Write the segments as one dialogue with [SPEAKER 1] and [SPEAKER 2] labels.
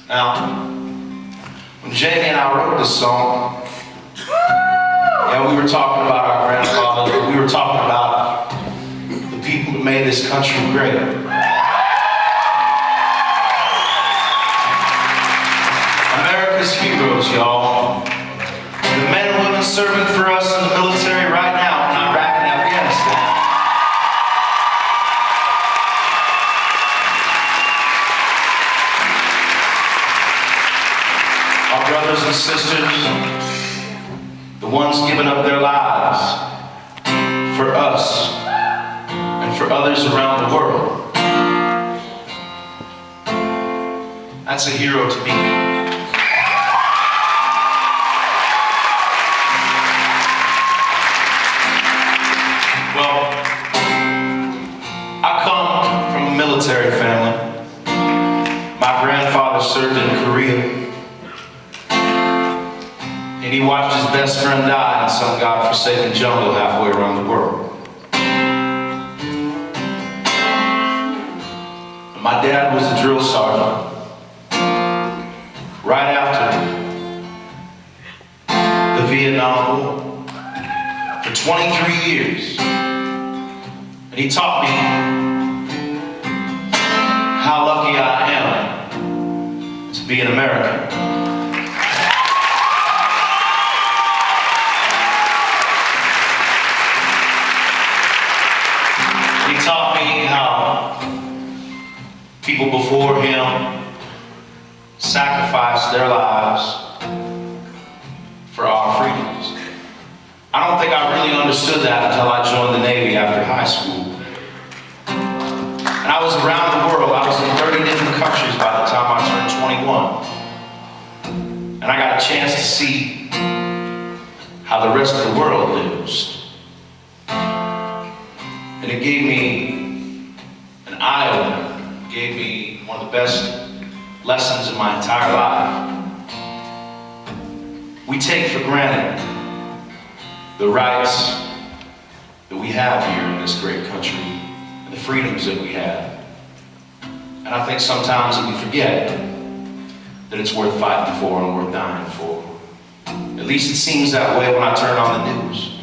[SPEAKER 1] Now, when Jamie and I wrote this song, we were talking about our grandfather, we were talking about the people that made this country great. America's heroes, y'all. The men and women serving for us in the military right now in Iraq and Afghanistan. Our brothers and sisters, the ones giving up their lives for us and for others around the world. That's a hero to me. Well, I come from a military family. My grandfather served in Korea. And he watched his best friend die in some godforsaken jungle halfway around the world. And my dad was a drill sergeant right after the Vietnam War for 23 years. And he taught me how lucky I am to be an American. He taught me how people before him sacrificed their lives for our freedoms. I don't think I really understood that until I joined the Navy after high school. And I was around the world. I was in 30 different countries by the time I turned 21. And I got a chance to see how the rest of the world lives. And it gave me an eye-opener. It gave me one of the best lessons in my entire life. We take for granted the rights that we have here in this great country and the freedoms that we have. And I think sometimes that we forget that it's worth fighting for and worth dying for. At least it seems that way when I turn on the news.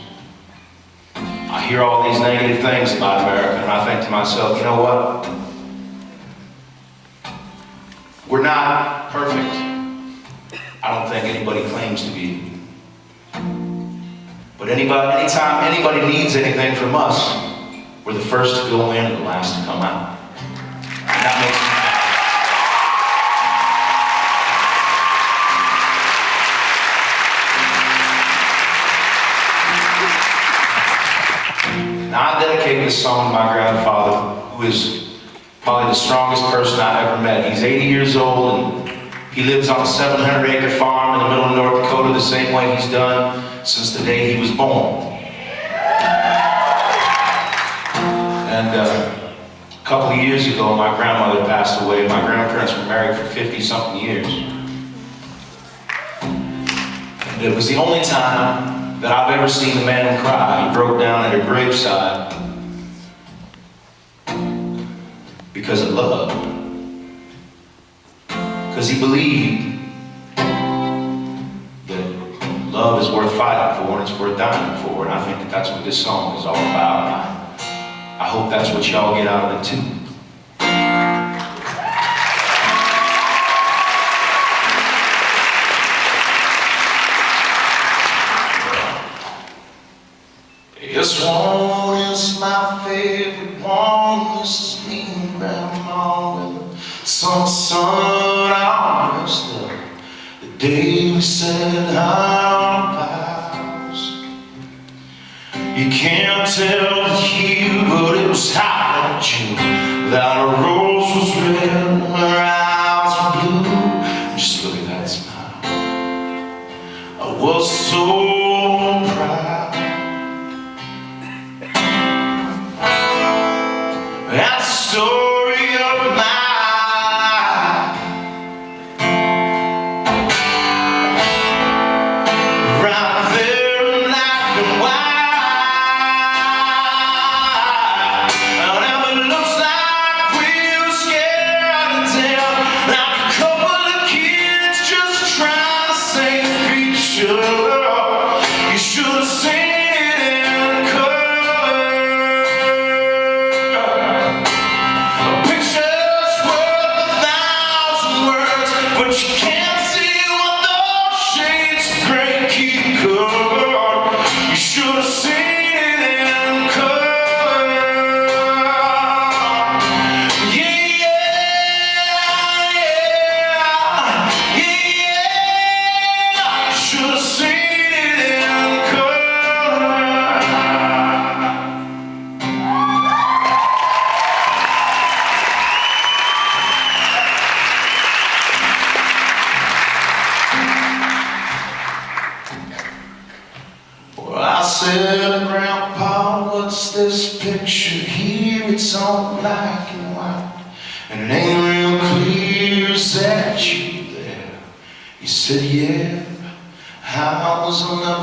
[SPEAKER 1] I hear all these negative things about America, and I think to myself, you know what? We're not perfect. I don't think anybody claims to be. But anytime anybody needs anything from us, we're the first to go in and the last to come out. And that makes me happy. Now, I dedicate this song to my grandfather, who is probably the strongest person I ever met. He's 80 years old, and he lives on a 700-acre farm in the middle of North Dakota the same way he's done since the day he was born. And a couple of years ago, my grandmother passed away. My grandparents were married for 50-something years. And it was the only time that I've ever seen a man cry. He broke down at her graveside because of love. Because he believed that love is worth fighting for and it's worth dying for. And I think that that's what this song is all about. And I hope that's what y'all get out of it too. This one is my favorite one. This is me and Grandma with some sun on us. The day we said our vows. You can't tell the hue, but it was hot in June. That a rose was red and her eyes were blue. Just look at that smile. I was so proud. That's the story of my life. Right there in black and white. Now it looks like we were scared to death, like a couple of kids just trying to save each other. You should have seen it in color. A picture's worth 1,000 words, but you can't see what those shades of gray keep covered. You should have seen it in color. Yeah, yeah, yeah, yeah. You should have seen it in color. Well, I said, Grandpa, what's this picture here? It's all black and white, and it ain't real clear. Is that you there? He said, yeah, I was on the